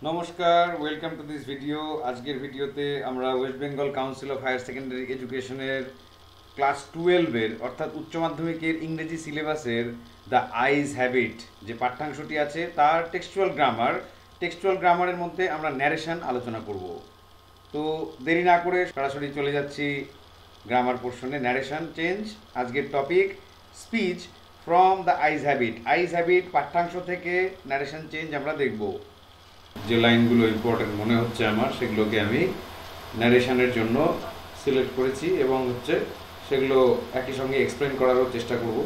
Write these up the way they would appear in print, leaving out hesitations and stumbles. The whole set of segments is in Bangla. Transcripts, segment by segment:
নমস্কার, ওয়েলকাম টু দিস ভিডিও। আজকের ভিডিওতে আমরা West Bengal council of higher secondary এডুকেশনের ক্লাস 12-এর অর্থাৎ উচ্চ মাধ্যমিকের ইংরেজি সিলেবাসের দ্য আইজ হ্যাবিট যে পাঠ্যাংশটি আছে তার টেক্সচুয়াল গ্রামারের মধ্যে আমরা ন্যারেশন আলোচনা করব। তো দেরি না করে সরাসরি চলে যাচ্ছি গ্রামার পোর্শনে। ন্যারেশন চেঞ্জ, আজকের topic speech from the eyes habit পাঠ্যাংশ থেকে ন্যারেশন চেঞ্জ আমরা দেখব। যে লাইনগুলো ইম্পর্টেন্ট মনে হচ্ছে আমার সেগুলোকে আমি ন্যারেশনের জন্য সিলেক্ট করেছি এবং সেগুলো একই সঙ্গে এক্সপ্লেন করারও চেষ্টা করব।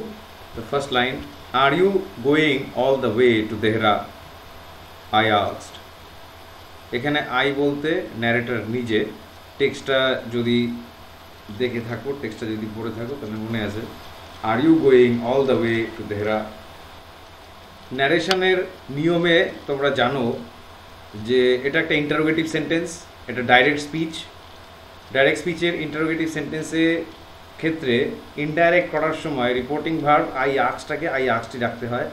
The first line, are you going all the way to Dehra, I asked. এখানে আই বলতে ন্যারেটর নিজে। টেক্সটটা যদি দেখে থাকো, টেক্সটটা যদি পড়ে থাকো তাহলে মনে আছে, are you going all the way to Dehra. ন্যারেশনের নিয়মে তোমরা জানো যে এটা একটা ইন্টারোগেটিভ সেন্টেন্স, এটা ডাইরেক্ট স্পিচের ইন্টারোগেটিভ সেন্টেন্সের ক্ষেত্রে ইনডাইরেক্ট করার সময় রিপোর্টিং ভার্ব আই আস্কডটাকে আই আস্কডই রাখতে হয়,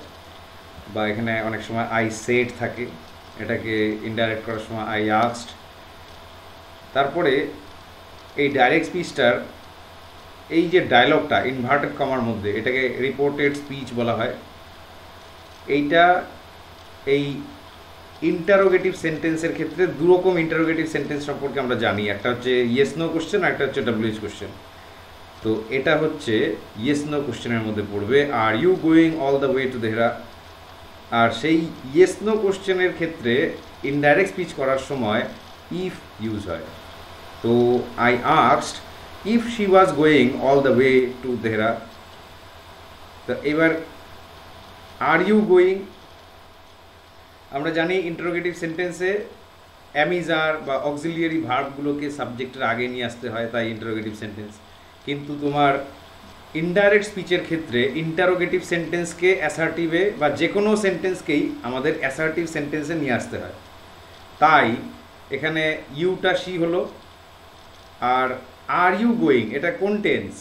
বা এখানে অনেক সময় আই সেড থাকে, এটাকে ইনডাইরেক্ট করার সময় আই আস্কড। তারপরে এই ডাইরেক্ট স্পিচটার এই যে ডায়লগটা ইনভার্টেড কমার মধ্যে, এটাকে রিপোর্টেড স্পিচ বলা হয়। এইটা এই ইন্টারোগেটিভ সেন্টেন্সের ক্ষেত্রে দুরকম ইন্টারোগেটিভ সেন্টেন্স সম্পর্কে আমরা জানি, একটা হচ্ছে ইয়েস নো কোশ্চেন আর একটা হচ্ছে ডব্লিউএইচ কোশ্চেন। তো এটা হচ্ছে ইয়েস নো কোশ্চেনের মধ্যে পড়বে, are you going all the way to Dehra. আর সেই ইয়েস নো কোশ্চেনের ক্ষেত্রে ইনডাইরেক্ট স্পিচ করার সময় ইফ ইউজ হয়। তো I asked if she was going all the way to Dehra. তো এবার আর ইউ গোয়িং, আমরা জানি ইন্টারোগেটিভ সেন্টেন্সে অ্যামিজার বা অক্সিলিয়ারি ভার্বগুলোকে সাবজেক্টের আগে নিয়ে আসতে হয়, তাই ইন্টারোগেটিভ সেন্টেন্স। কিন্তু তোমার ইনডাইরেক্ট স্পিচের ক্ষেত্রে ইন্টারোগেটিভ সেন্টেন্সকে অ্যাসার্টিভে বা যে কোনো সেন্টেন্সকেই আমাদের অ্যাসার্টিভ সেন্টেন্সে নিয়ে আসতে হয়। তাই এখানে ইউটা শি হলো, আর ইউ গোয়িং এটা কোন টেন্স?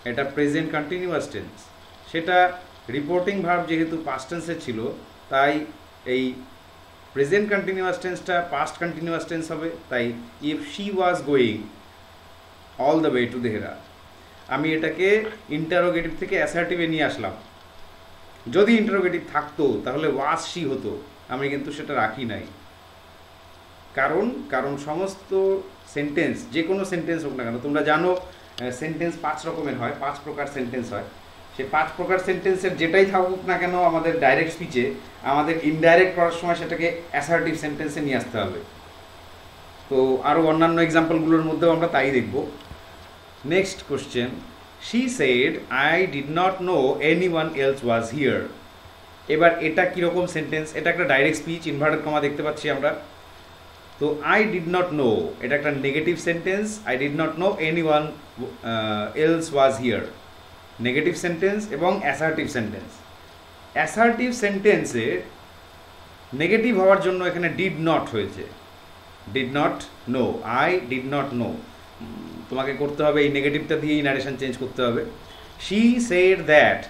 এটা প্রেজেন্ট কন্টিনিউয়াস টেন্স। সেটা রিপোর্টিং ভার্ব যেহেতু পাস্ট টেন্সে ছিল, তাই এই প্রেজেন্ট কন্টিনিউয়াস টেন্সটা পাস্ট কন্টিনিউয়াস টেন্স হবে। তাই if she was going all the way to Dehra, আমি এটাকে ইন্টারোগেটিভ থেকে অ্যাসার্টিভে নিয়ে আসলাম। যদি ইন্টারোগেটিভ থাকতো তাহলে ওয়াজ শি হতো, আমি কিন্তু সেটা রাখি নাই। কারণ সমস্ত সেন্টেন্স, যে কোনো সেন্টেন্স হোক না কেন, তোমরা জানো সেন্টেন্স 5 রকমের হয়, 5 প্রকার সেন্টেন্স হয়। সেই 5 প্রকার সেন্টেন্সের যেটাই থাকুক না কেন আমাদের ডাইরেক্ট স্পিচে, আমাদের ইনডাইরেক্ট করার সময় সেটাকে অ্যাসার্টিভ সেন্টেন্সে নিয়ে আসতে হবে। তো আরও অন্যান্য এক্সাম্পলগুলোর মধ্যেও আমরা তাই দেখব। Next question, she said I did not no anyone else was here. এবার এটা কীরকম সেন্টেন্স? এটা একটা ডাইরেক্ট স্পিচ, ইনভার্টেড কমা দেখতে পাচ্ছি আমরা। তো আই ডিড নট নো, এটা একটা negative sentence. I did not no anyone else was here, negative sentence এবং অ্যাসার্টিভ সেন্টেন্স। অ্যাসার্টিভ সেন্টেন্সে নেগেটিভ হওয়ার জন্য এখানে ডিড নট হয়েছে, did not no, I did not no. তোমাকে করতে হবে এই নেগেটিভটা দিয়েই ন্যারেশন চেঞ্জ করতে হবে। শি সেড দ্যাট,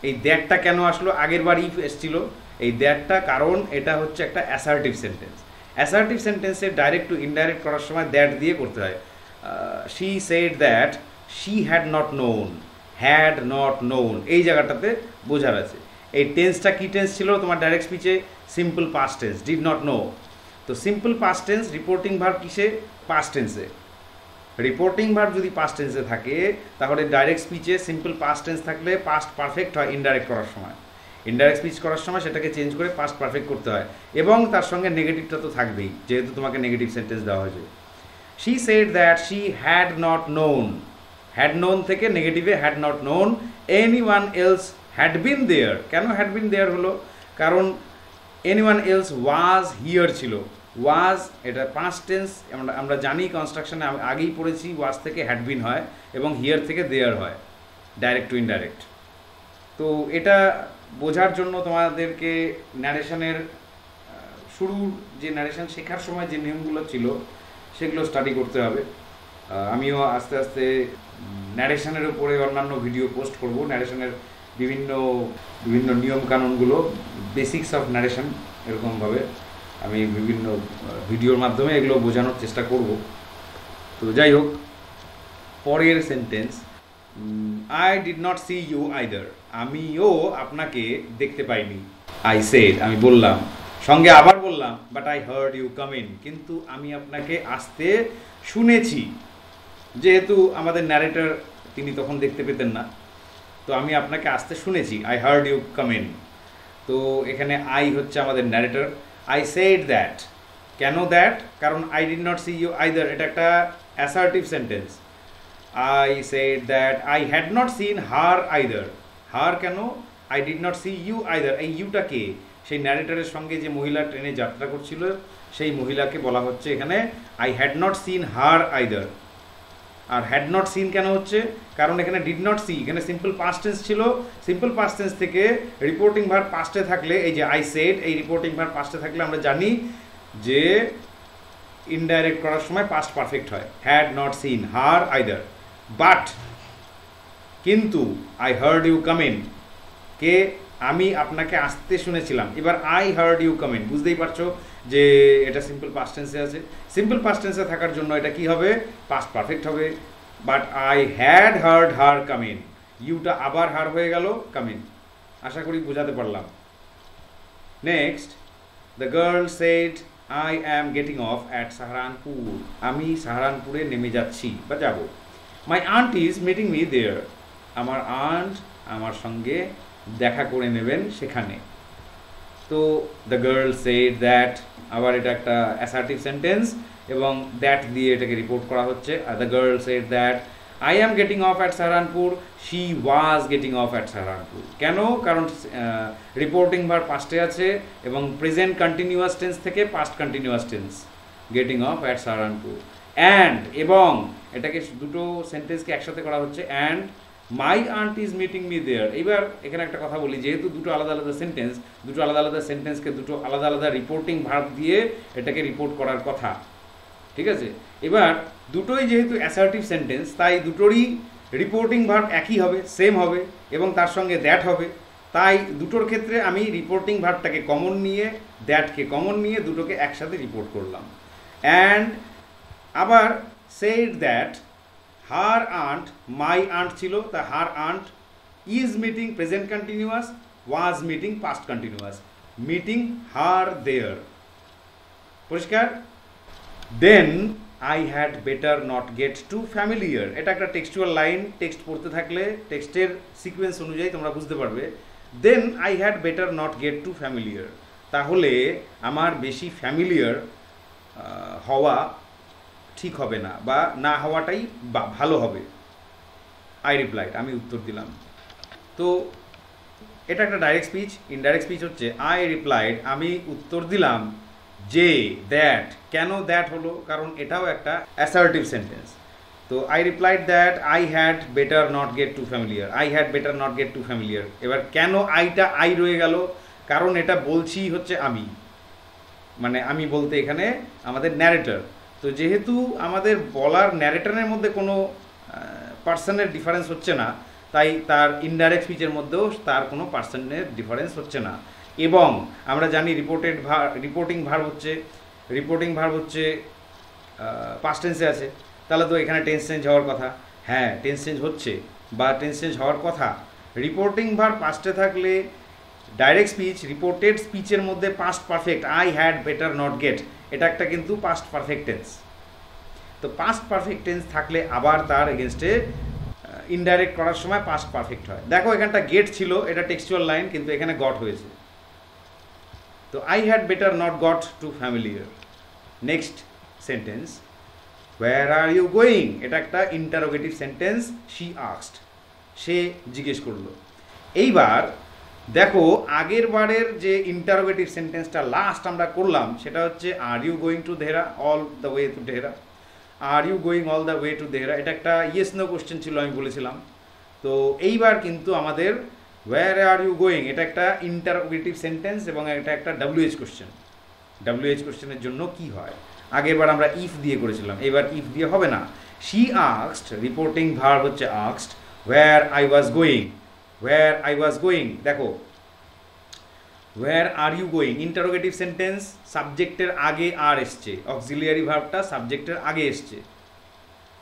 এই দ্যাটটা কেন আসলো? আগের বার ইফ এসছিল, এই দ্যাটটা কারণ এটা হচ্ছে একটা অ্যাসার্টিভ সেন্টেন্স। অ্যাসার্টিভ সেন্টেন্সে ডাইরেক্ট টু ইনডাইরেক্ট করার সময় দ্যাট দিয়ে করতে হয়। She said that she had not known, had not known, এই জায়গাটাতে বোঝার আছে। এই টেন্সটা কী টেন্স ছিল তোমার ডাইরেক্ট স্পিচে? Simple past tense, did not know. তো simple past tense, reporting verb কিসে? পাস্ট টেন্সে। রিপোর্টিং ভার্ব যদি পাস্ট টেন্সে থাকে তাহলে ডাইরেক্ট স্পিচে সিম্পল পাস্ট টেন্স থাকলে পাস্ট পারফেক্ট হয় ইনডাইরেক্ট করার সময়। ইনডাইরেক্ট স্পিচ করার সময় সেটাকে চেঞ্জ করে পাস্ট পারফেক্ট করতে হয়, এবং তার সঙ্গে নেগেটিভটা তো থাকবেই, যেহেতু তোমাকে নেগেটিভ সেন্টেন্স দেওয়া হয়েছে। She said that she had not known, had known থেকে নেগেটিভে had not known anyone else had been there. কেন হ্যাড বিন দেয়ার হলো? কারণ এনিওয়ান এলস ওয়াজ হিয়ার ছিল। ওয়াজ এটা পাস্ট টেন্স, আমরা জানি কনস্ট্রাকশনে আগেই পড়েছি, ওয়াজ থেকে হ্যাড বিন হয় এবং হিয়ার থেকে দেয়ার হয়, ডাইরেক্ট টু ইনডাইরেক্ট। তো এটা বোঝার জন্য তোমাদেরকে ন্যারেশনের শুরুর যে ন্যারেশন শেখার সময় যে নিয়মগুলো ছিল সেগুলো স্টাডি করতে হবে। আমিও আস্তে আস্তে ন্যারেশনের উপরে অন্যান্য ভিডিও পোস্ট করব। ন্যারেশনের বিভিন্ন বিভিন্ন নিয়মকানুনগুলো, বেসিক্স অফ ন্যারেশন এরকমভাবে। আমি বিভিন্ন ভিডিওর মাধ্যমে এগুলো বোঝানোর চেষ্টা করব। তো যাই হোক, পরের sentence, I did not see you either, আমিও আপনাকে দেখতে পাইনি। আই সেড, আমি বললাম, সঙ্গে আবার বললাম, but I heard you come in, কিন্তু আমি আপনাকে আসতে শুনেছি। যেহেতু আমাদের ন্যারেটর তিনি তখন দেখতে পেতেন না, তো আমি আপনাকে আসতে শুনেছি, I heard you come in. তো এখানে আই হচ্ছে আমাদের ন্যারেটর। আই সেড দ্যাট, কেন দ্যাট? কারণ I did not see you either এটা একটা assertive sentence. I said that I had not seen her either. Her কেন? I did not see you either, এই ইউটা কে? সেই ন্যারেটরের সঙ্গে যে মহিলা ট্রেনে যাত্রা করছিল সেই মহিলাকে বলা হচ্ছে এখানে I had not seen her either. আর হ্যাড নট সিন কেন হচ্ছে? কারণ এখানে ডিড নট সি, এখানে সিম্পল পাস্ট টেন্স ছিল। সিম্পল পাস্ট টেন্স থেকে রিপোর্টিং ভার্ব পাস্টে থাকলে, এই যে আই সেড, এই রিপোর্টিং ভার্ব পাস্টে থাকলে আমরা জানি যে ইনডাইরেক্ট করার সময় পাস্ট পারফেক্ট হয়। Had not seen her either, but কিন্তু I heard you come in, কে? আমি আপনাকে আসতে শুনেছিলাম। এবার I heard you come in, বুঝতেই পারছো যে এটা সিম্পল পাস্ট টেন্সে আছে। সিম্পল পাস্ট টেন্সে থাকার জন্য এটা কি হবে? পাস্ট পারফেক্ট হবে। But I had heard her come in, ইউটা আবার হার হয়ে গেল, কাম ইন। আশা করি বোঝাতে পারলাম। Next, the girl said I am getting off at Saharanpur, আমি সাহারানপুরে নেমে যাচ্ছি বা যাব। My aunt is meeting me there, আমার আন্ট আমার সঙ্গে দেখা করে নেবেন সেখানে। তো দ্য গার্ল সেড দ্যাট, আবার এটা একটা অ্যাসার্টিভ সেন্টেন্স এবং দ্যাট দিয়ে এটাকে রিপোর্ট করা হচ্ছে। The girl said that I am getting off at Saharanpur, she was getting off at Saharanpur. কেন? কারণ রিপোর্টিং ভার্ব পাস্টে আছে এবং প্রেজেন্ট কন্টিনিউয়াস টেন্স থেকে past continuous tense, getting off at Saharanpur. And, এবং এটাকে দুটো সেন্টেন্সকে একসাথে করা হচ্ছে, and my aunt is meeting me there. এবার এখানে একটা কথা বলি, যেহেতু দুটো আলাদা আলাদা সেন্টেন্স, দুটো আলাদা আলাদা সেন্টেন্সকে দুটো আলাদা আলাদা রিপোর্টিং ভার্ব দিয়ে এটাকে রিপোর্ট করার কথা, ঠিক আছে? এবার দুটোই যেহেতু অ্যাসার্টিভ সেন্টেন্স, তাই দুটোরই রিপোর্টিং ভার্ব একই হবে, সেম হবে এবং তার সঙ্গে দ্যাট হবে। তাই দুটোর ক্ষেত্রে আমি রিপোর্টিং ভার্বটাকে কমন নিয়ে, দ্যাটকে কমন নিয়ে দুটোকে একসাথে রিপোর্ট করলাম। অ্যান্ড আবার said that her aunt, my aunt ছিল, তা her aunt is meeting present continuous, was meeting past continuous, meeting her there. পরিষ্কার? Then I had better not get too familiar, এটা একটা টেক্সচুয়াল লাইন। টেক্সট পড়তে থাকলে টেক্সটের সিকোয়েন্স অনুযায়ী তোমরা বুঝতে পারবে। Then I had better not get too familiar, তাহলে আমার বেশি ফ্যামিলিয়ার হওয়া ঠিক হবে না, বা না হওয়াটাই ভালো হবে। আই রিপ্লাইড, আমি উত্তর দিলাম। তো এটা একটা ডাইরেক্ট স্পিচ। ইনডাইরেক্ট স্পিচ হচ্ছে আই রিপ্লাইড, আমি উত্তর দিলাম যে দ্যাট। কেন দ্যাট হলো? কারণ এটাও একটা অ্যাসার্টিভ সেন্টেন্স। তো I replied that I had better not get too familiar, I had better not get too familiar. এবার কেন আইটা আই রয়ে গেল? কারণ এটা বলছি হচ্ছে আমি, মানে আমি বলতে এখানে আমাদের ন্যারেটর। তো যেহেতু আমাদের বলার ন্যারেটরের মধ্যে কোনো পার্সনের ডিফারেন্স হচ্ছে না, তাই তার ইনডাইরেক্ট স্পিচের মধ্যেও তার কোনো পার্সনের ডিফারেন্স হচ্ছে না। এবং আমরা জানি রিপোর্টিং ভার্ব হচ্ছে পাস্ট টেন্সে আছে, তাহলে তো এখানে টেন্স চেঞ্জ হওয়ার কথা। হ্যাঁ, টেন্স চেঞ্জ হচ্ছে বা টেন্স চেঞ্জ হওয়ার কথা। রিপোর্টিং ভার্ব পাস্টে থাকলে ডাইরেক্ট স্পিচ, রিপোর্টেড স্পিচের মধ্যে past perfect, I had better not get, এটা একটা কিন্তু পাস্ট পারফেক্ট টেন্স। তো পাস্ট পারফেক্ট টেন্স থাকলে আবার তার এগেনস্টে ইনডাইরেক্ট করার সময় পাস্ট পারফেক্ট হয়। দেখো এখানটা গেট ছিল, এটা টেক্সচুয়াল লাইন, কিন্তু এখানে গট হয়েছে। তো I had better not got too familiar. Next sentence, where are you going, এটা একটা ইন্টারোগেটিভ সেন্টেন্স। শি আস্কড, সে জিজ্ঞেস করলো। এইবার দেখো আগের বারের যে ইন্টারোগেটিভ সেন্টেন্সটা লাস্ট আমরা করলাম সেটা হচ্ছে are you going to Dehra all the way to Dehra, are you going all the way to Dehra, এটা একটা ইয়েস নো কোশ্চেন ছিল, আমি বলেছিলাম। তো এইবার কিন্তু আমাদের হোয়ার আর ইউ গোয়িং, এটা একটা ইন্টারোগেটিভ সেন্টেন্স এবং এটা একটা WH কোশ্চেন। WH কোশ্চেনের জন্য কি হয়? আগের বার আমরা ইফ দিয়ে করেছিলাম, এবার ইফ দিয়ে হবে না। শি আস্কড, রিপোর্টিং ভার্ব হচ্ছে asked, where I was going, where I was going. দেখো where are you going, interrogative sentence, সাবজেক্টের আগে আর এসছে, অক্সিলিয়ারি ভার্বটা সাবজেক্টের আগে এসছে,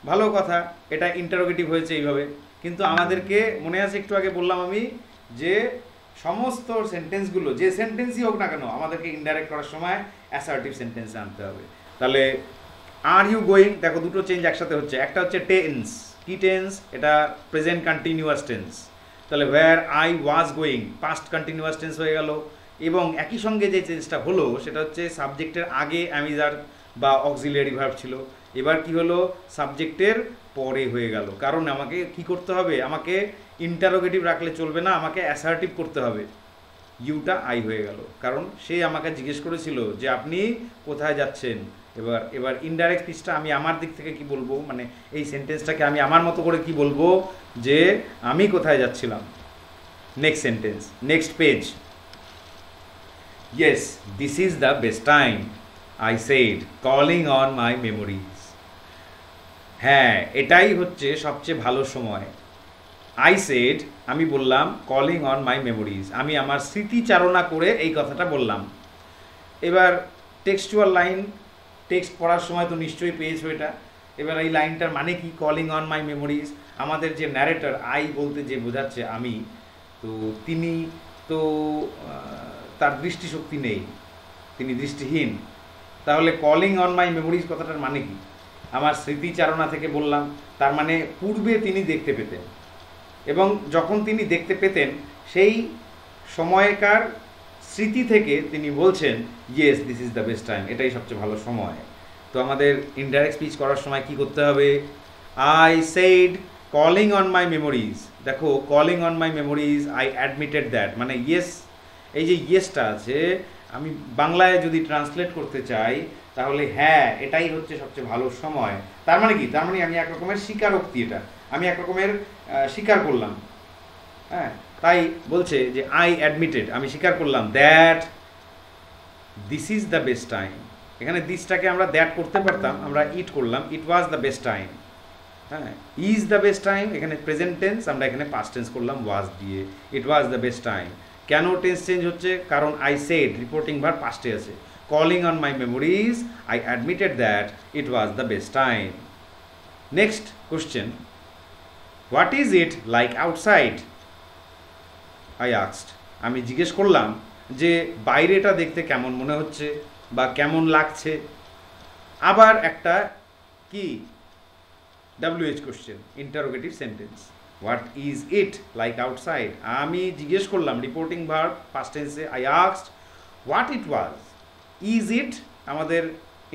ভালো কথা, এটা ইন্টারোগেটিভ হয়েছে এইভাবে। কিন্তু আমাদেরকে মনে আছে একটু আগে বললাম আমি যে সমস্ত সেন্টেন্সগুলো যে সেন্টেন্সই হোক না কেন আমাদেরকে ইনডাইরেক্ট করার সময় অ্যাসার্টিভ সেন্টেন্সে আনতে হবে। তাহলে আর ইউ গোয়িং, দেখো দুটো চেঞ্জ একসাথে হচ্ছে, একটা হচ্ছে টেন্স, কি টেন্স, এটা প্রেজেন্ট কন্টিনিউয়াস টেন্স, তাহলে হোয়ার I was going past continuous tense হয়ে গেল। এবং একই সঙ্গে যে চেঞ্জটা হলো সেটা হচ্ছে সাবজেক্টের আগে অ্যামিজার বা অক্সিলিয়ারি ভার্ব ছিল, এবার কি হলো সাবজেক্টের পরে হয়ে গেল। কারণ আমাকে কি করতে হবে, আমাকে ইন্টারোগেটিভ রাখলে চলবে না, আমাকে অ্যাসার্টিভ করতে হবে। ইউটা আই হয়ে গেল, কারণ সে আমাকে জিজ্ঞেস করেছিল যে আপনি কোথায় যাচ্ছেন। এবার ইনডাইরেক্ট স্পিচটা আমি আমার দিক থেকে কি বলবো, মানে এই সেন্টেন্সটাকে আমি আমার মতো করে কি বলবো যে আমি কোথায় যাচ্ছিলাম। Next sentence, next page. Yes this is the best time I said calling on my memories. হ্যাঁ এটাই হচ্ছে সবচেয়ে ভালো সময়। আই সেড আমি বললাম, কলিং অন মাই মেমোরিজ আমি আমার স্মৃতিচারণা করে এই কথাটা বললাম। এবার টেক্সচুয়াল লাইন, টেক্সট পড়ার সময় তো নিশ্চয়ই পেয়েছো এটা। এবার এই লাইনটার মানে কি, কলিং অন মাই মেমোরিজ, আমাদের যে ন্যারেটর আই বলতে যে বোঝাচ্ছে আমি, তো তিনি তো তার দৃষ্টিশক্তি নেই, তিনি দৃষ্টিহীন। তাহলে কলিং অন মাই মেমোরিজ কথাটার মানে কি, আমার স্মৃতিচারণা থেকে বললাম, তার মানে পূর্বে তিনি দেখতে পেতেন, এবং যখন তিনি দেখতে পেতেন সেই সময়কার স্মৃতি থেকে তিনি বলছেন yes this is the best time, এটাই সবচেয়ে ভালো সময়। তো আমাদের ইনডাইরেক্ট স্পিচ করার সময় কি করতে হবে, I said calling on my memories, দেখো calling on my memories I admitted that, মানে ইয়েস, এই যে ইয়েসটা আছে আমি বাংলায় যদি ট্রান্সলেট করতে চাই তাহলে হ্যাঁ এটাই হচ্ছে সবচেয়ে ভালো সময়। তার মানে কি, তার মানে আমি এক রকমের স্বীকারোক্তি, এটা আমি এক রকমের স্বীকার করলাম। হ্যাঁ তাই বলছে যে আই অ্যাডমিটেড আমি স্বীকার করলাম that this is the best time, এখানে দিসটাকে আমরা দ্যাট করতে পারতাম, আমরা ইট করলাম, ইট ওয়াজ দ্য বেস্ট টাইম। হ্যাঁ ইজ দ্য বেস্ট টাইম, এখানে প্রেজেন্ট টেন্স, আমরা এখানে পাস্ট টেন্স করলাম ওয়াজ দিয়ে, ইট ওয়াজ দ্য বেস্ট টাইম। কেন টেন্স চেঞ্জ হচ্ছে, কারণ আই সেড রিপোর্টিং ভার্ব পাস্টে আছে, calling on my memories I admitted that it was the best time. Next question, what is it like outside, I asked আমি জিজ্ঞেস করলাম যে বাইরেটা দেখতে কেমন মনে হচ্ছে বা কেমন লাগছে। আবার একটা কি WH question, interrogative sentence, what is it like outside, আমি জিজ্ঞেস করলাম রিপোর্টিং ভার্ব পাস্ট টেন্সে, I asked what it was, is it আমাদের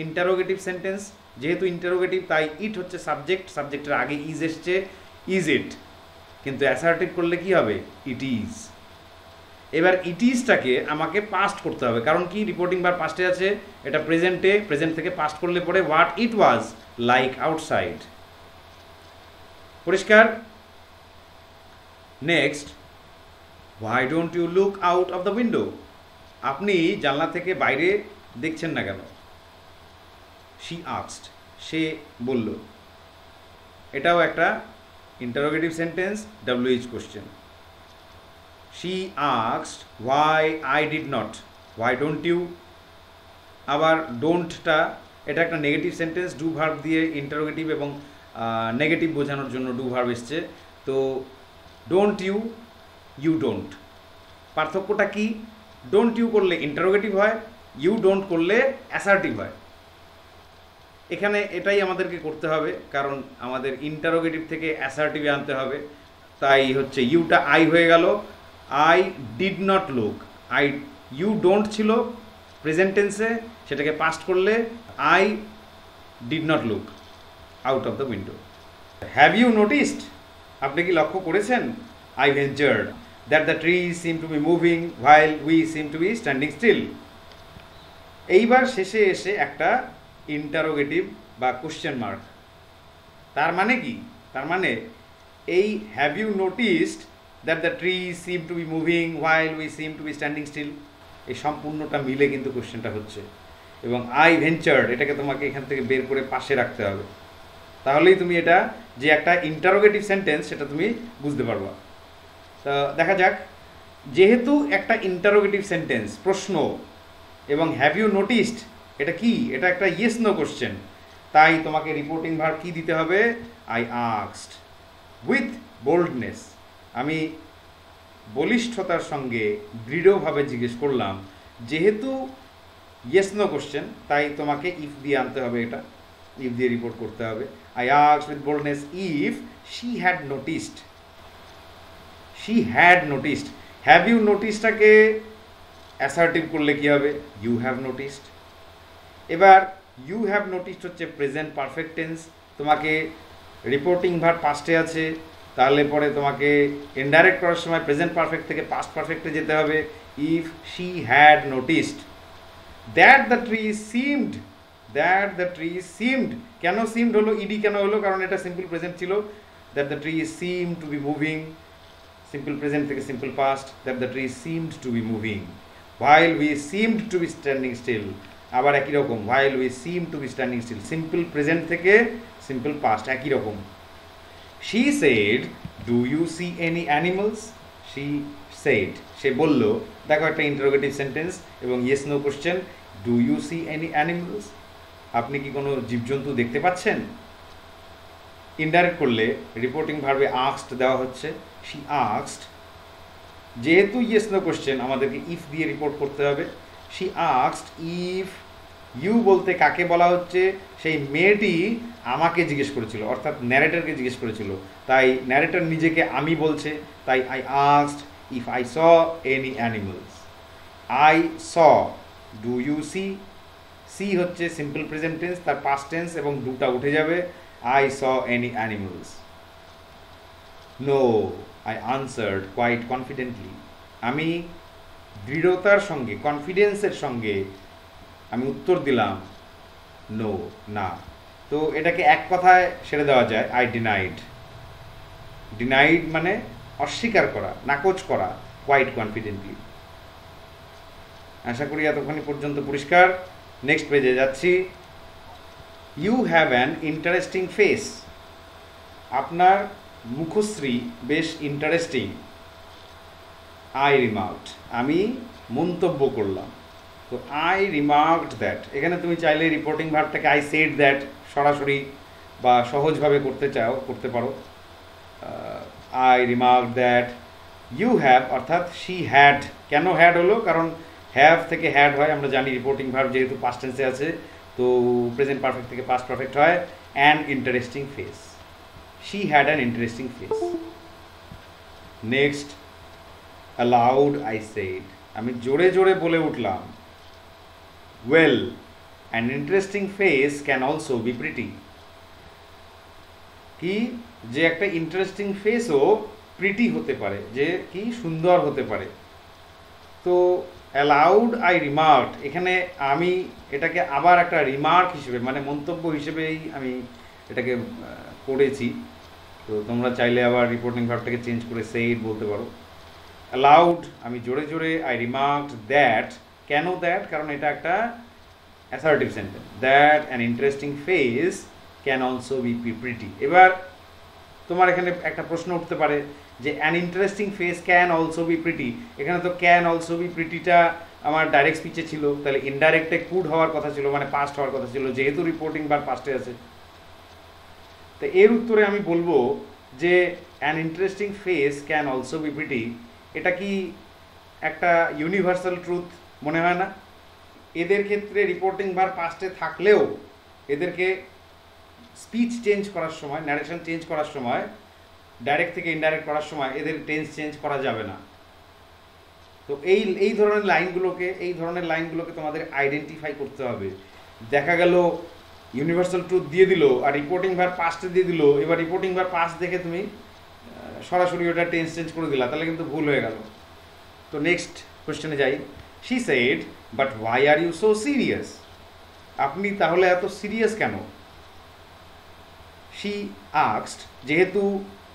ইন্টারোগেটিভ সেন্টেন্স, যেহেতু ইন্টারোগেটিভ তাই ইট হচ্ছে সাবজেক্ট, সাবজেক্টের আগে ইজ এসছে, ইজ ইট, কিন্তু অ্যাসার্টিভ করলে কি হবে, ইট ইজ। এবার ইট ইজটাকে আমাকে পাস্ট করতে হবে, কারণ কি রিপোর্টিং ভার্ব পাস্টে আছে, এটা প্রেজেন্টে, প্রেজেন্ট থেকে পাস্ট করলে পরে what it was like outside. পরিষ্কার? Next, why don't you look out of the window, আপনি জানলা থেকে বাইরে দেখছেন না কেন, শি আস্কড সে বলল, এটাও একটা interrogative sentence, WH question. She asked why I did not, why don't you, আবার ডোন্টটা এটা একটা নেগেটিভ সেন্টেন্স, ডু ভার্ব দিয়ে ইন্টারোগেটিভ এবং নেগেটিভ বোঝানোর জন্য ডু ভার্ব এসছে। তো ডোন্ট ইউ, ইউ ডোন্ট, পার্থক্যটা কি, ডোন্ট ইউ করলে ইন্টারোগেটিভ হয়, ইউ ডোন্ট করলে অ্যাসার্টিভ হয়। এখানে এটাই আমাদেরকে করতে হবে, কারণ আমাদের ইন্টারোগেটিভ থেকে অ্যাসার্টিভে আনতে হবে। তাই হচ্ছে ইউটা আই হয়ে গেল, I did not look, you don't ছিল প্রেজেন্ট টেন্সে, সেটাকে পাস্ট করলে I did not look out of the window. Have you noticed, আপনি কি লক্ষ্য করেছেন, I ventured that the trees seem to be moving while we seem to be standing still. এইবার শেষে এসে একটা ইন্টারোগেটিভ বা কোশ্চেন মার্ক, তার মানে কি, তার মানে এই have you noticed that the trees seem to be moving while we seem to be standing still, এই সম্পূর্ণটা মিলে কিন্তু কোশ্চেনটা হচ্ছে। এবং আই ভেঞ্চার্ড এটাকে তোমাকে এখান থেকে বের করে পাশে রাখতে হবে, তাহলেই তুমি এটা যে একটা ইন্টারোগেটিভ সেন্টেন্স সেটা তুমি বুঝতে পারবা। তো দেখা যাক যেহেতু একটা ইন্টারোগেটিভ সেন্টেন্স, প্রশ্ন, এবং হ্যাভ ইউ নোটিসড এটা কি, এটা একটা ইয়েস নো কোশ্চেন, তাই তোমাকে রিপোর্টিং ভার্ব কি দিতে হবে, আই আস্কড উইথ বোল্ডনেস, আমি বলিষ্ঠতার সঙ্গে দৃঢ়ভাবে জিজ্ঞেস করলাম। যেহেতু ইয়েস নো কোশ্চেন তাই তোমাকে ইফ দিয়ে আনতে হবে, এটা ইফ দিয়ে রিপোর্ট করতে হবে। I asked with boldness if she had noticed, she had noticed. Have you নোটিসডটাকে অ্যাসার্টিভ করলে কি হবে, ইউ হ্যাভ নোটিসড। এবার ইউ হ্যাভ নোটিসড হচ্ছে প্রেজেন্ট পারফেক্ট টেন্স, তোমাকে রিপোর্টিং ভার্ব পাস্টে আছে, তাহলে পরে তোমাকে ইনডাইরেক্ট করার সময় প্রেজেন্ট পারফেক্ট থেকে পাস্ট পারফেক্টে যেতে হবে। If she had noticed that the tree seemed, that the tree seemed, কেন সিমড হলো, ইডি কেন হলো, কারণ এটা সিম্পল প্রেজেন্ট ছিল। That the tree seem to be moving, simple present থেকে simple past, that the tree seemed to be moving. while we seemed to be standing still, আবার একই রকম, while we seemed to be standing still, simple present থেকে সিম্পল পাস্ট একই রকম। she said do you see any animals, she said, সে বলল, দেখো একটা ইন্টারোগেটিভ সেন্টেন্স এবং yes no question, do you see any animals, আপনি কি কোনো জীবজন্তু দেখতে পাচ্ছেন। ইনডাইরেক্ট করলে রিপোর্টিং ভার্বে আস্কড দেওয়া হচ্ছে, she asked, যেহেতু ইয়েস নো কোশ্চেন আমাদেরকে ইফ দিয়ে রিপোর্ট করতে হবে। শি আস্কড ইফ, ইউ বলতে কাকে বলা হচ্ছে, সেই মেয়েটি আমাকে জিজ্ঞেস করেছিল, অর্থাৎ ন্যারেটরকে জিজ্ঞেস করেছিল, তাই ন্যারেটর নিজেকে আমি বলছে, তাই I asked if I saw any animals. I saw, do you see, see হচ্ছে সিম্পল প্রেজেন্ট টেন্স, তার পাস্ট টেন্স এবং ডুটা উঠে যাবে, I saw any animals. No, I answered quite confidently, আমি দৃঢ়তার সঙ্গে, কনফিডেন্সের সঙ্গে আমি উত্তর দিলাম, নো, না। তো এটাকে এক কথায় সেরে দেওয়া যায়, আই ডিনাইড। ডিনাইড মানে অস্বীকার করা, নাকচ করা, কোয়াইট কনফিডেন্টলি। আশা করি এতক্ষণ পর্যন্ত পরিষ্কার। নেক্সট পেজে যাচ্ছি। You have an interesting face, আপনার মুখশ্রী বেশ ইন্টারেস্টিং। আই রিমার্কড, আমি মন্তব্য করলাম। তো আই রিমার্কড দ্যাট, এখানে তুমি চাইলে রিপোর্টিং ভার্বটাকে আই সেড দ্যাট সরাসরি বা সহজভাবে করতে চাও, করতে পারো। I remarked that you have, অর্থাৎ শি হ্যাড, কেন হ্যাড হলো, কারণ হ্যাভ থেকে হ্যাড হয়, আমরা জানি রিপোর্টিং ভার্ব যেহেতু পাস্ট টেন্সে আছে, তো প্রেজেন্ট পারফেক্ট থেকে পাস্ট পারফেক্ট হয়। An interesting face, she had an interesting face. Next, aloud I said, আমি জোরে জোরে বলে উঠলাম, well, an interesting face can also be pretty. কি, যে একটা ইন্টারেস্টিং ফেসও প্রিটি হতে পারে, যে কি সুন্দর হতে পারে। তো অ্যালাউড আই রিমার্কড, এখানে আমি এটাকে আবার একটা রিমার্ক হিসেবে, মানে মন্তব্য হিসেবেই আমি এটাকে করেছি। তো তোমরা চাইলে আবার রিপোর্টিং ভার্বটাকে চেঞ্জ করে সেইড বলতে পারো। অ্যালাউড, আমি জোরে জোরে, আই রিমার্কড দ্যাট, কেন দ্যাট, কারণ এটা একটা assertive sentence, that an interesting face can also be pretty. এবার তোমার এখানে একটা প্রশ্ন উঠতে পারে যে an interesting face can also be pretty, এখানে তো ক্যান অলসো বি প্রিটিটা আমার ডাইরেক্ট স্পিচে ছিল, তাহলে ইনডাইরেক্টে কুড হওয়ার কথা ছিল, মানে পাস্ট হওয়ার কথা ছিল, যেহেতু রিপোর্টিং ভার্ব পাস্টে আছে। তো এর উত্তরে আমি বলবো যে an interesting face can also be pretty, এটা কি একটা ইউনিভার্সাল ট্রুথ মনে হয় না? এদের ক্ষেত্রে রিপোর্টিং ভার্ব পাস্টে থাকলেও এদেরকে স্পিচ চেঞ্জ করার সময়, ন্যারেশন চেঞ্জ করার সময়, ডাইরেক্ট থেকে ইনডাইরেক্ট করার সময় এদের টেন্স চেঞ্জ করা যাবে না। তো এই ধরনের লাইনগুলোকে তোমাদের আইডেন্টিফাই করতে হবে। দেখা গেল ইউনিভার্সাল ট্রুথ দিয়ে দিল আর রিপোর্টিং ভার্ব পাস্টে দিয়ে দিল, এবার রিপোর্টিং ভার্ব পাস্ট দেখে তুমি সরাসরি ওটা টেন্স চেঞ্জ করে দিলা, তাহলে কিন্তু ভুল হয়ে গেল। তো নেক্সট কোশ্চেনে যাই। She said, but why are you so serious, আপনি তাহলে এত সিরিয়াস কেন? শি আস্কড, যেহেতু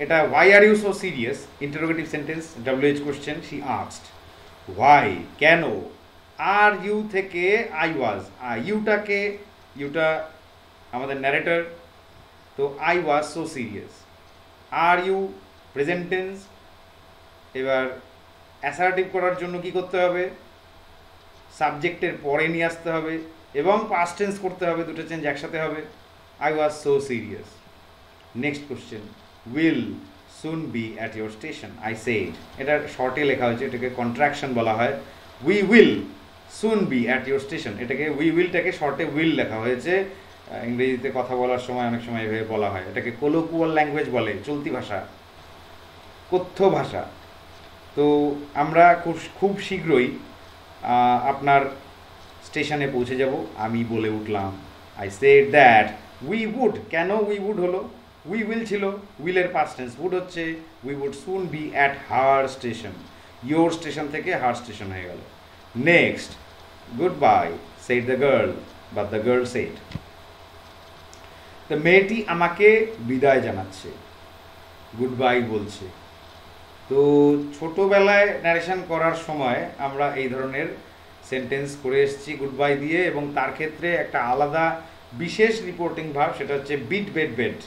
এটা why are you so serious, interrogative sentence, WH question, she asked why, কেন। আর ইউ থেকে আই ওয়াজ, ইউটা আমাদের ন্যারেটর, তো I was so serious. Are you present tense, এবার অ্যাসার্টিভ করার জন্য কি করতে হবে, সাবজেক্টের পরে নিয়ে আসতে হবে এবং পাস্ট টেন্স করতে হবে, দুটো চেঞ্জ একসাথে হবে। I was so serious. Next question, will soon be at your station, I said. এটা শর্টে লেখা হয়েছে, এটাকে কন্ট্রাকশন বলা হয়। We will soon be at your station, এটাকে উই উইলটাকে শর্টে উইল লেখা হয়েছে। ইংরেজিতে কথা বলার সময় অনেক সময় এভাবে বলা হয়, এটাকে কোলোকুয়াল ল্যাঙ্গুয়েজ বলে, চলতি ভাষা, কথ্য ভাষা। তো আমরা খুব শীঘ্রই আপনার স্টেশনে পৌঁছে যাব। আমি বলে উঠলাম, I said that we would. কেন উই উড হলো? উই উইল ছিল, উইলের পাস্ট টেন্স, উড হচ্ছে we would soon be at her station. Your station থেকে হার স্টেশন হয়ে গেল। Next, goodbye said the girl, but the girl said. তো মেয়েটি আমাকে বিদায় জানাচ্ছে, গুড বাই বলছে। তো ছোটোবেলায় ন্যারেশন করার সময় আমরা এই ধরনের সেন্টেন্স করে এসেছি গুড বাই দিয়ে, এবং তার ক্ষেত্রে একটা আলাদা বিশেষ রিপোর্টিং ভার্ব, সেটা হচ্ছে bid bade bade.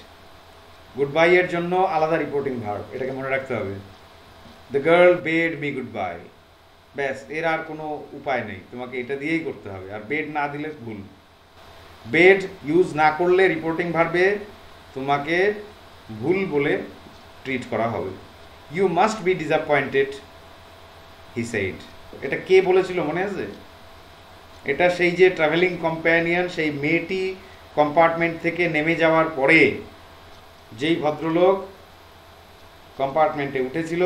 Goodbye এর জন্য আলাদা রিপোর্টিং ভার্ব, এটাকে মনে রাখতে হবে। The girl bade me goodbye, ব্যাস, এর আর কোনো উপায় নেই, তোমাকে এটা দিয়েই করতে হবে। আর বেড না দিলে ভুল। বেড ইউজ না করলে রিপোর্টিং ভার্বে তোমাকে ভুল বলে ট্রিট করা হবে। You must be disappointed, he said. এটা কে বলেছিল মনে আছে? এটা সেই যে ট্রাভেলিং কম্প্যানিয়ন, সেই মেয়েটি কম্পার্টমেন্ট থেকে নেমে যাওয়ার পরে যেই ভদ্রলোক কম্পার্টমেন্টে উঠেছিল,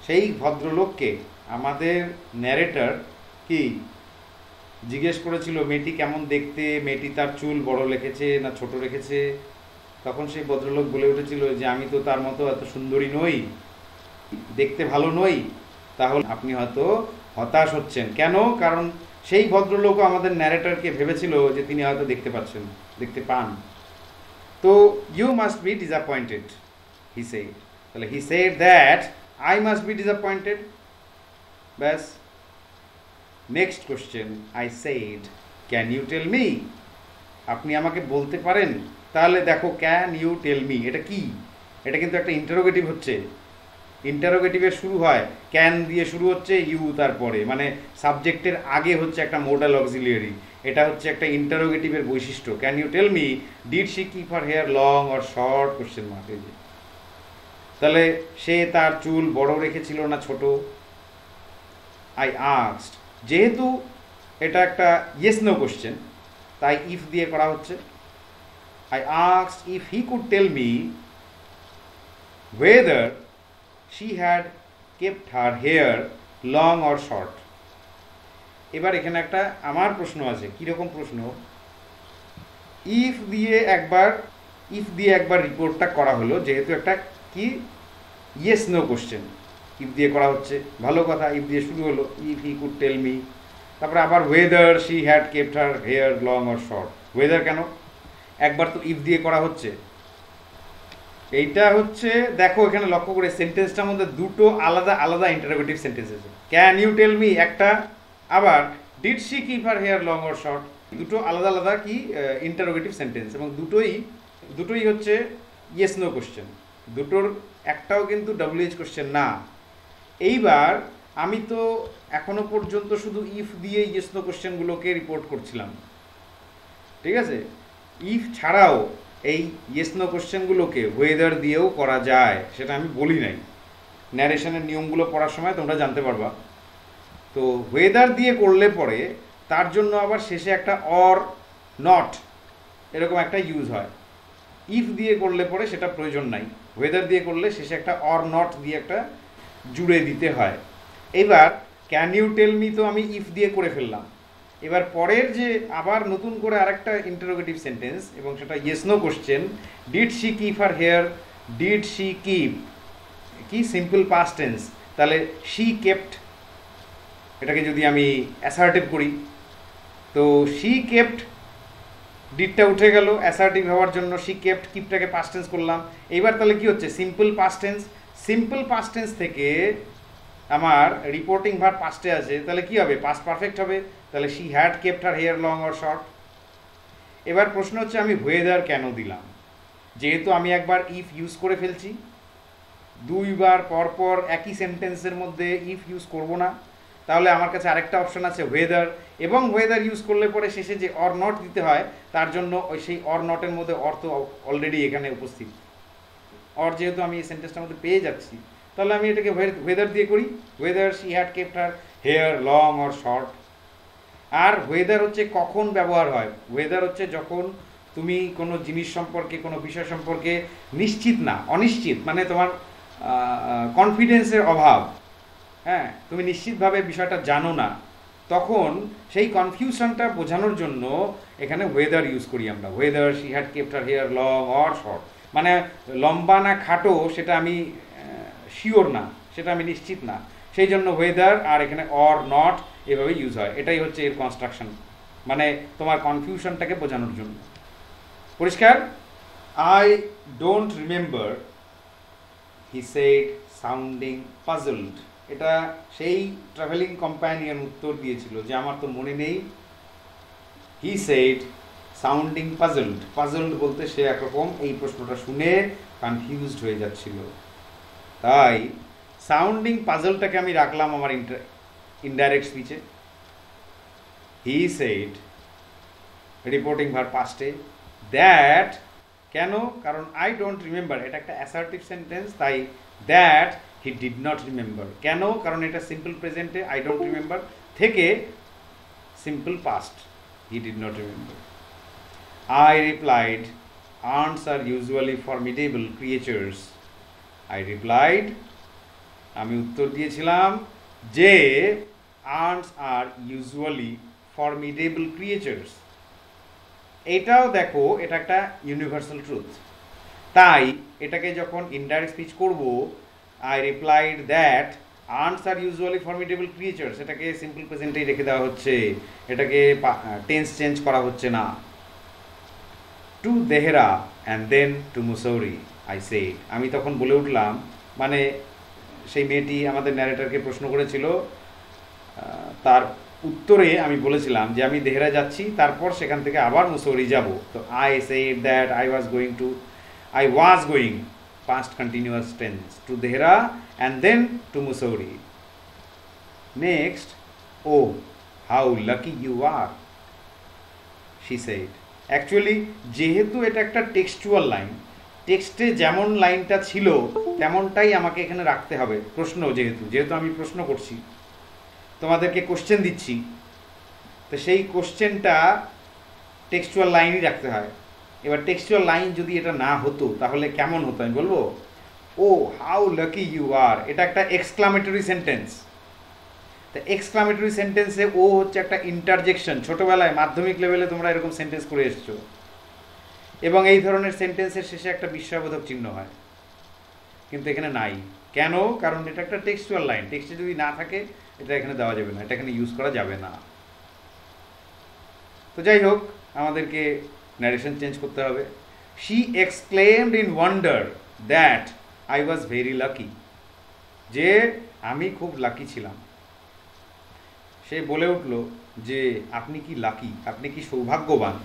সেই ভদ্রলোককে আমাদের ন্যারেটর কি জিজ্ঞেস করেছিল মেয়েটি কেমন দেখতে, মেয়েটি তার চুল বড় রেখেছে না ছোট রেখেছে। তখন সেই ভদ্রলোক বলে উঠেছিল যে আমি তো তার মতো এত সুন্দরী নই, দেখতে ভালো নই। তাহলে আপনি হয়তো হতাশ হচ্ছেন। কেন? কারণ সেই ভদ্রলোকও আমাদের ন্যারেটরকে ভেবেছিল যে তিনি হয়তো দেখতে পান। তো you must be disappointed, he said. তাহলে he said that I must be disappointed, ব্যাস। Next question, I said can you tell me, আপনি আমাকে বলতে পারেন? তাহলে দেখো, ক্যান ইউ টেল মি এটা কি? এটা কিন্তু একটা ইন্টারোগেটিভ হচ্ছে। ইন্টারোগেটিভের শুরু হয় ক্যান দিয়ে, শুরু হচ্ছে ইউ তারপরে, মানে সাবজেক্টের আগে হচ্ছে একটা মোডাল অক্সিলিয়ারি। এটা হচ্ছে একটা ইন্টারোগেটিভের বৈশিষ্ট্য। Can you tell me did she keep her hair long or short, question mark. এই যে, তাহলে সে তার চুল বড় রেখেছিল না ছোট? আই আস্কড, যেহেতু এটা একটা ইয়েস নো কোশ্চেন, তাই ইফ দিয়ে করা হচ্ছে। I asked if he could tell me whether she had kept her hair long or short. এবার এখানে একটা আমার প্রশ্ন আছে। কীরকম প্রশ্ন? ইফ দিয়ে একবার রিপোর্টটা করা হলো, যেহেতু একটা কি ইয়েস নো কোশ্চেন, ইফ দিয়ে করা হচ্ছে, ভালো কথা। ইফ দিয়ে শুরু হলো, if he could tell me, তারপরে আবার whether she had kept her hair long or short। whether কেন? একবার তো ইফ দিয়ে করা হচ্ছে। এইটা হচ্ছে, দেখো এখানে লক্ষ্য করে সেন্টেন্সটার মধ্যে দুটো আলাদা আলাদা ইন্টারোগেটিভ সেন্টেন্স আছে। ক্যান ইউ টেল মি একটা, আবার did she keep her hair long or short, দুটো আলাদা আলাদা কি ইন্টারোগেটিভ সেন্টেন্স, এবং দুটোই হচ্ছে ইয়েস নো কোশ্চেন। দুটোর একটাও কিন্তু WH কোশ্চেন না। এইবার আমি তো এখনো পর্যন্ত শুধু ইফ দিয়ে ইয়েস নো কোশ্চেনগুলোকে রিপোর্ট করছিলাম, ঠিক আছে? ইফ ছাড়াও এই ইয়েস নো কোশ্চেনগুলোকে ওয়েদার দিয়েও করা যায়, সেটা আমি বলি নাই। ন্যারেশনের নিয়মগুলো পড়ার সময় তোমরা জানতে পারবা। তো ওয়েদার দিয়ে করলে পরে তার জন্য আবার শেষে একটা অর নট এরকম একটা ইউজ হয়। ইফ দিয়ে করলে পরে সেটা প্রয়োজন নাই, ওয়েদার দিয়ে করলে শেষে একটা অর নট দিয়ে একটা জুড়ে দিতে হয়। এবার ক্যান ইউ টেল মি তো আমি ইফ দিয়ে করে ফেললাম। এবার পরের যে আবার নতুন করে আরেকটা ইন্টারোগেটিভ সেন্টেন্স, এবং সেটা yes no question. Did she keep her hair, did she keep কি সিম্পল পাস্ট টেন্স, তাহলে শি কেপ্ট, এটাকে যদি আমি অ্যাসার্টিভ করি, তো শি কেপ্ট, ডিডটা উঠে গেল অ্যাসার্টিভ হওয়ার জন্য, শি কেপ্ট, কিপটাকে পাস্ট টেন্স করলাম। এইবার তাহলে কি হচ্ছে? Simple past tense. Simple past tense থেকে আমার রিপোর্টিং ভার্ব পাস্টে আছে, তাহলে কি হবে? পাস্ট পারফেক্ট হবে। তাহলে she had kept her hair long or short. এবার প্রশ্ন হচ্ছে আমি ওয়েদার কেন দিলাম? যেহেতু আমি একবার ইফ ইউজ করে ফেলছি, দুইবার পরপর একই সেন্টেন্সের মধ্যে ইফ ইউজ করব না, তাহলে আমার কাছে আরেকটা অপশন আছে ওয়েদার, এবং ওয়েদার ইউজ করলে পরে শেষে যে অর নট দিতে হয় তার জন্য ওই সেই অর নটের মধ্যে অর্থ অলরেডি এখানে উপস্থিত। অর যেহেতু আমি এই সেন্টেন্সটার মধ্যে পেয়ে যাচ্ছি, তাহলে আমি এটাকে ওয়েদার দিয়ে করি। Whether she had kept her hair long or short. আর ওয়েদার হচ্ছে কখন ব্যবহার হয়, ওয়েদার হচ্ছে যখন তুমি কোনো জিনিস সম্পর্কে, কোনো বিষয় সম্পর্কে নিশ্চিত না, অনিশ্চিত, মানে তোমার কনফিডেন্সের অভাব, হ্যাঁ, তুমি নিশ্চিতভাবে বিষয়টা জানো না, তখন সেই কনফিউশনটা বোঝানোর জন্য এখানে ওয়েদার ইউজ করি আমরা। Whether she had kept her hair long or short, মানে লম্বা না খাটো সেটা আমি শিওর না, সেটা আমি নিশ্চিত না, সেই জন্য ওয়েদার আর এখানে অর নট এভাবে ইউজ হয়। এটাই হচ্ছে এর কনস্ট্রাকশন, মানে তোমার কনফিউশনটাকে বোঝানোর জন্য। পরিষ্কার? I don't remember, he said sounding puzzled. এটা সেই ট্রাভেলিং কম্প্যানিয়ন উত্তর দিয়েছিল যে আমার তো মনে নেই। He said sounding puzzled. Puzzled বলতে সে একরকম এই প্রশ্নটা শুনে কনফিউজড হয়ে যাচ্ছিল, তাই সাউন্ডিং পাজলটাকে আমি রাখলাম আমার ইনডাইরেক্ট স্পিচে। হি সেড রিপোর্টিং ভার্ব পাস্টে, দ্যাট, কেন? কারণ আই ডোন্ট রিমেম্বার এটা একটা অ্যাসার্টিভ সেন্টেন্স, তাই that he did not remember. কেন? কারণ এটা সিম্পল প্রেজেন্টে আই ডোন্ট রিমেম্বার থেকে simple past, he did not remember. I replied aunts are usually formidable creatures. I replied, আমি উত্তর দিয়েছিলাম যে aunts are usually formidable creatures. এটাও দেখো, এটা একটা ইউনিভার্সাল ট্রুথ, তাই এটাকে যখন ইনডাইরেক্ট স্পিচ করব, I replied that arts are usually formidable creatures, এটাকে সিম্পল প্রেজেন্টেই রেখে দেওয়া হচ্ছে, এটাকে টেন্স চেঞ্জ করা হচ্ছে না। To Dehra and then to Mussoorie I said. আমি তখন বলে উঠলাম, মানে সেই মেয়েটি আমাদের ন্যারেটরকে প্রশ্ন করেছিল, তার উত্তরে আমি বলেছিলাম যে আমি দেহরা যাচ্ছি, তারপর সেখান থেকে আবার মুসৌরি যাব। তো I said that I was going past continuous tense to Dehra and then to Mussoorie. Next, oh, how lucky you are, she said. Actually, যেহেতু এটা একটা টেক্সচুয়াল লাইন, টেক্সটে যেমন লাইনটা ছিল তেমনটাই আমাকে এখানে রাখতে হবে। প্রশ্ন যেহেতু আমি প্রশ্ন করছি, তোমাদেরকে কোশ্চেন দিচ্ছি, তো সেই কোশ্চেনটা টেক্সচুয়াল লাইনই রাখতে হয়। এবার টেক্সচুয়াল লাইন যদি এটা না হতো তাহলে কেমন হতো আমি বলবো, ও হাউ লাকি ইউ আর, এটা একটা এক্সক্লামেটরি সেন্টেন্স। তা এক্সক্লামেটরি সেন্টেন্সে ও হচ্ছে একটা ইন্টারজেকশন। ছোটোবেলায় মাধ্যমিক লেভেলে তোমরা এরকম সেন্টেন্স করে এসছো, এবং এই ধরনের সেন্টেন্সের শেষে একটা বিস্ময়বোধক চিহ্ন হয়, কিন্তু এখানে নাই। কেন? কারণ এটা একটা টেক্সচুয়াল লাইন, টেক্সটে যদি না থাকে এটা এখানে দেওয়া যাবে না, এটা এখানে ইউজ করা যাবে না। তো যাই হোক, আমাদেরকে ন্যারেশন চেঞ্জ করতে হবে। She exclaimed in wonder that I was very lucky, যে আমি খুব লাকি ছিলাম। সে বলে উঠল যে আপনি কি লাকি, আপনি কি সৌভাগ্যবান।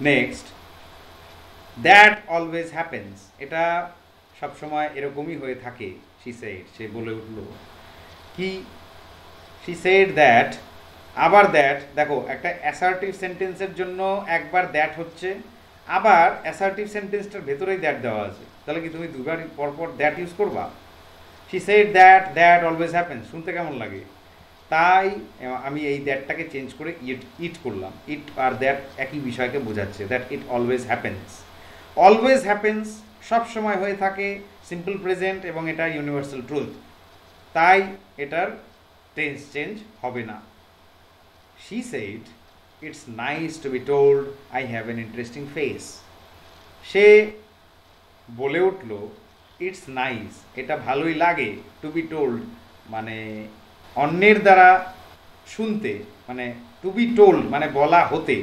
নেক্সট, দ্যাট অলওয়েজ হ্যাপেন্স, এটা সবসময় এরকমই হয়ে থাকে। শি সেড, সে বলে উঠল কি, শি সেড দ্যাট, আবার দ্যাট, দেখো একটা অ্যাসার্টিভ সেন্টেন্সের জন্য একবার দ্যাট হচ্ছে, আবার অ্যাসার্টিভ সেন্টেন্সটার ভেতরেই দ্যাট দেওয়া আছে, তাহলে কি তুমি দুবার পরপর দ্যাট ইউজ করবা? She said that always happens, শুনতে কেমন লাগে? তাই আমি এই দ্যাটটাকে চেঞ্জ করে ইট করলাম। ইট আর দ্যাট একই বিষয়কে বোঝাচ্ছে, that it always happens. Always happens সব সময় হয়ে থাকে, সিম্পল প্রেজেন্ট, এবং এটা ইউনিভার্সাল ট্রুথ, তাই এটার টেন্স চেঞ্জ হবে না। She said, it's nice to be told I have an interesting face. সে বলে উঠল ইটস নাইস, এটা ভালোই লাগে, টু বি টোল্ড মানে অন্যের দ্বারা শুনতে, মানে টু বি টোল্ড মানে বলা হতে,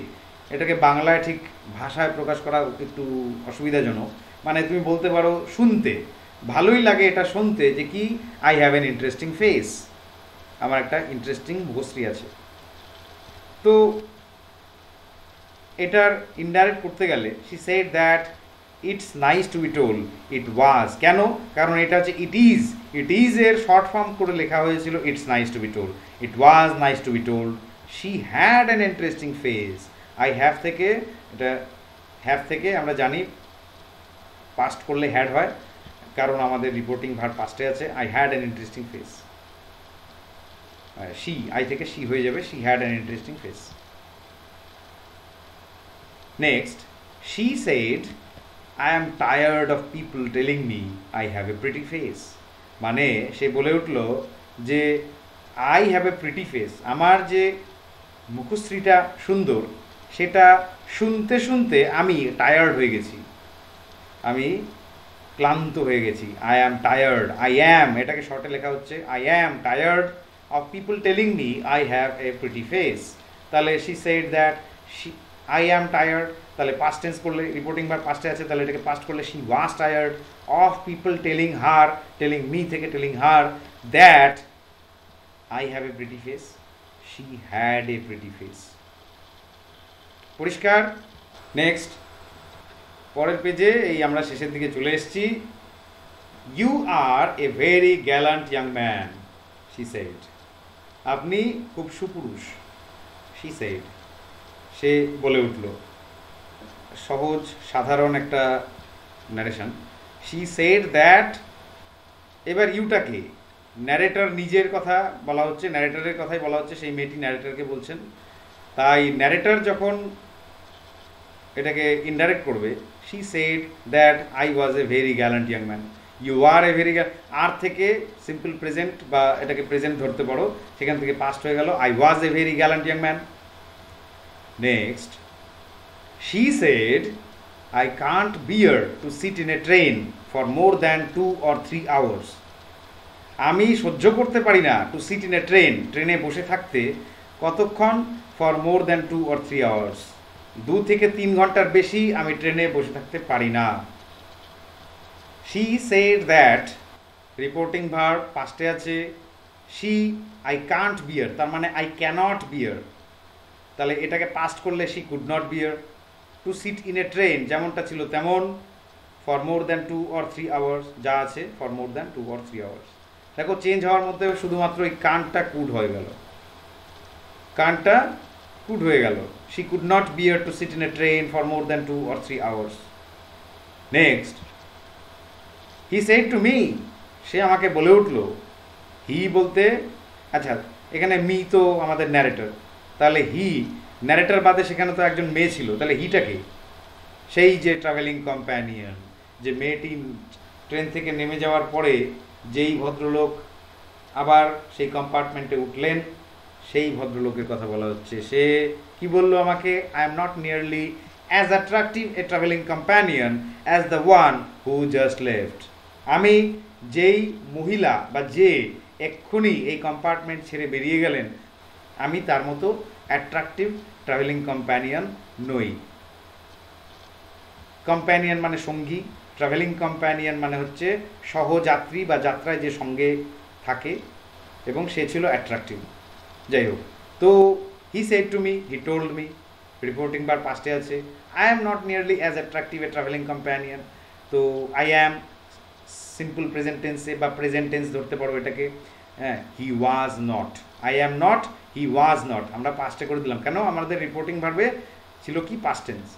এটাকে বাংলায় ঠিক ভাষায় প্রকাশ করা একটু অসুবিধাজনক। মানে তুমি বলতে পারো শুনতে ভালোই লাগে, এটা শুনতে যে কি, I have an interesting face, আমার একটা ইন্টারেস্টিং মুখশ্রী আছে। তো এটার ইনডাইরেক্ট করতে গেলে she said that it's nice to be told, it was. কেন? কারণ এটা হচ্ছে ইট ইজ এর শর্ট ফর্ম করে লেখা হয়েছিল it's nice to be told, it was nice to be told. She had an interesting face. I have থেকে, এটা হ্যাভ থেকে আমরা জানি পাস্ট করলে হ্যাড হয়, কারণ আমাদের রিপোর্টিং ভার্ব পাস্টে আছে। I had an interesting face. She, I থেকে শি হয়ে যাবে, she had an interesting face. Next, she said I am tired of people telling me I have a pretty face. মানে সে বলে উঠল যে I have a pretty face, আমার যে মুখশ্রীটা সুন্দর সেটা শুনতে শুনতে আমি টায়ার্ড হয়ে গেছি, আমি ক্লান্ত হয়ে গেছি। I am tired, I am, এটাকে শর্টে লেখা হচ্ছে I am tired of people telling me I have a pretty face. তাহলে she said that I am tired, তাহলে পাস্ট টেন্স করলে রিপোর্টিং ভার্ব পাস্টে আছে, তাহলে এটাকে পাস্ট করলে she was tired of people telling her, telling me থেকে telling her that I have a pretty face, she had a pretty face. পরিষ্কার? নেক্সট, পরের পেজে এই আমরা শেষের দিকে চলে এসেছি। You are a very gallant young man, she said. আপনি খুব সুপুরুষ, শি সেড, সে বলে উঠল। সহজ সাধারণ একটা ন্যারেশন। শি সেড দ্যাট, এবার ইউটাকে ন্যারেটর নিজের কথা বলা হচ্ছে, ন্যারেটরের কথাই বলা হচ্ছে, সেই মেয়েটি ন্যারেটরকে বলছেন। তাই ন্যারেটর যখন এটাকে ইনডাইরেক্ট করবে, she said that I was a very gallant young man, you are a very, are থেকে সিম্পল প্রেজেন্ট বা এটাকে প্রেজেন্ট ধরতে পারো, সেখান থেকে পাস্ট হয়ে গেল I was a very gallant young man. Next, she said I can't bear to sit in a train for more than 2 or 3 hours। আমি সহ্য করতে পারি না to sit in a train, ট্রেনে বসে থাকতে কতক্ষণ, for more than 2 or 3 hours, 2 থেকে 3 ঘন্টার বেশি আমি ট্রেনে বসে থাকতে পারি না। She said that, reporting verb পাস্টে আছে, শি আই কান্ট বিয়ার, তার মানে আই ক্যানট বিয়ার, তাহলে এটাকে পাস্ট করলে she could not bear. To sit in a train যেমনটা ছিল তেমন, for more than 2 or 3 hours, যা আছে for more than 2 or 3 hours। দেখো চেঞ্জ হওয়ার মধ্যে শুধুমাত্র এই কানটা কুড হয়ে গেল, কানটা কুড হয়ে গেল। She could not bear to sit in a train for more than 2 or 3 hours। Next, he said to me, সে আমাকে বলে উঠল। হি বলতে, আচ্ছা এখানে মি তো আমাদের ন্যারেটর, তাহলে হি, ন্যারেটর বাদে সেখানে তো একজন মেয়ে ছিল, তাহলে হিটাকে, সেই যে ট্রাভেলিং কম্প্যানিয়ন, যে মেয়েটি ট্রেন থেকে নেমে যাওয়ার পরে যেই ভদ্রলোক আবার সেই কম্পার্টমেন্টে উঠলেন, সেই ভদ্রলোকের কথা বলা হচ্ছে। সে কি বলল আমাকে, I am not nearly as attractive a travelling companion as the one who just left. আমি যেই মহিলা বা যে এক্ষুনি এই কম্পার্টমেন্ট ছেড়ে বেরিয়ে গেলেন, আমি তার মতো অ্যাট্রাকটিভ ট্রাভেলিং কম্প্যানিয়ন নই। কম্প্যানিয়ন মানে সঙ্গী, ট্রাভেলিং কম্প্যানিয়ন মানে হচ্ছে সহযাত্রী বা যাত্রায় যে সঙ্গে থাকে, এবং সে ছিল অ্যাট্রাকটিভ। যাই হোক, তো he said to me, he told me, reporting verb পাস্টে আছে। I am not nearly as attractive a travelling companion, তো আই অ্যাম সিম্পল প্রেজেন্ট টেন্সে বা প্রেজেন্ট টেন্স ধরতে পারো এটাকে। হ্যাঁ, he was not, I am not, he was not, আমরা পাস্টে করে দিলাম, কেন আমাদের রিপোর্টিং ভার্বে ছিল কি পাস্ট টেন্স।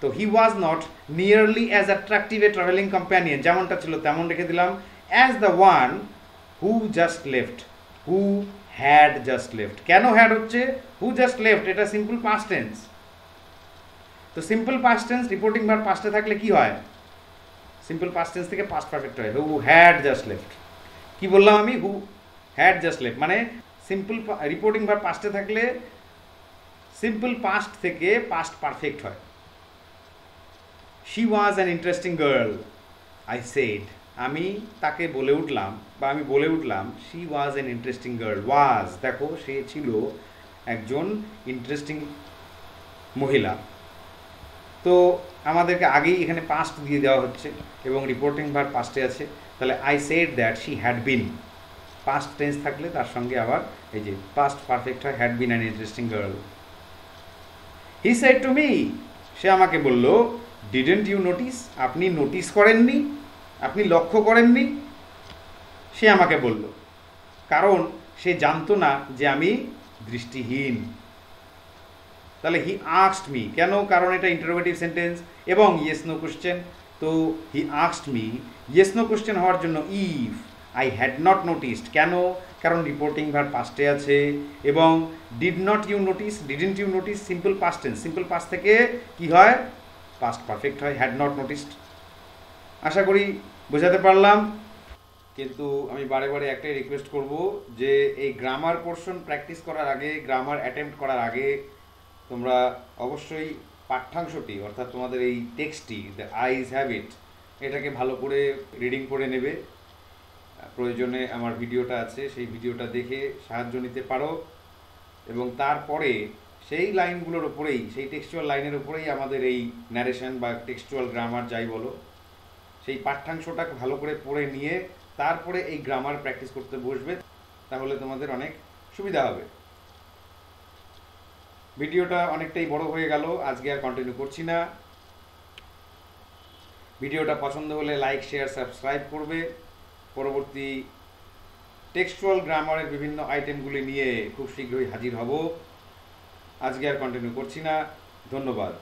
তো he was not nearly as attractive a travelling companion, যেমনটা ছিল তেমন রেখে দিলাম, as the one who just left, who had just left. কেন হ্যাড হচ্ছে, হু জাস্ট লেফট এটা সিম্পল পাস্ট টেন্স। তো simple past tense reporting verb পাস্টে থাকলে কি হয়, সিম্পল পাস্ট টেন্স থেকে পাস্ট পারফেক্ট হয়, হু হ্যাড জাস্ট লেফট। কি বললাম আমি, হু হ্যাড জাস্ট লেফট, মানে সিম্পল রিপোর্টিং ভার্ব পাস্টে থাকলে সিম্পল পাস্ট থেকে পাস্ট পারফেক্ট হয়। She was an interesting girl, I said, আমি তাকে বলে উঠলাম বা আমি বলে উঠলাম, she was an interesting girl. Was, দেখো সে ছিল একজন ইন্টারেস্টিং মহিলা। তো আমাদেরকে আগেই এখানে পাস্ট দিয়ে দেওয়া হচ্ছে এবং রিপোর্টিং ভার্ব পাস্টে আছে, তাহলে I said that she had been, past tense থাকলে তার সঙ্গে আবার এই যে পাস্ট পারফেক্ট হয়, had been an interesting girl. He said to me, সে আমাকে বলল, ডিডেন্ট ইউ নোটিস, আপনি নোটিস করেননি, আপনি লক্ষ্য করেননি? সে আমাকে বলল, কারণ সে জানতো না যে আমি দৃষ্টিহীন। তাহলে হি আস্কড মি, কেন? কারণ এটা ইন্টারোগেটিভ সেন্টেন্স এবং ইয়েস নো কোশ্চেন। তো he asked me yes no question হওয়ার জন্য if I had not noticed, কেন? কারণ রিপোর্টিং ভার্ব পাস্টে আছে এবং did not you notice, didn't you notice simple past tense, simple past থেকে কি হয়? পাস্ট পারফেক্ট হয়, হ্যাড নট নোটিসড। আশা করি বোঝাতে পারলাম। কিন্তু আমি বারে বারে একটাই রিকোয়েস্ট করব যে এই গ্রামার পোর্শন প্র্যাকটিস করার আগে, গ্রামার অ্যাটেম্প্ট করার আগে তোমরা অবশ্যই পাঠ্যাংশটি অর্থাৎ তোমাদের এই টেক্সটটি দ্য আইজ হ্যাভ ইট, এটাকে ভালো করে রিডিং করে নেবে। প্রয়োজনে আমার ভিডিওটা আছে, সেই ভিডিওটা দেখে সাহায্য নিতে পারো এবং তারপরে সেই লাইনগুলোর ওপরেই, সেই টেক্সচুয়াল লাইনের ওপরেই আমাদের এই ন্যারেশন বা টেক্সচুয়াল গ্রামার যাই বলো, সেই পাঠ্যাংশটাকে ভালো করে পড়ে নিয়ে তারপরে এই গ্রামার প্র্যাকটিস করতে বসবে, তাহলে তোমাদের অনেক সুবিধা হবে। ভিডিওটা অনেকটাই বড় হয়ে গেল, আজকে আর কন্টিনিউ করছি না। ভিডিওটা পছন্দ হলে লাইক, শেয়ার, সাবস্ক্রাইব করবে। পরবর্তী টেক্সচুয়াল গ্রামারের বিভিন্ন আইটেমগুলি নিয়ে খুব শীঘ্রই হাজির হব। আজকে আর কন্টিনিউ করছি না, ধন্যবাদ।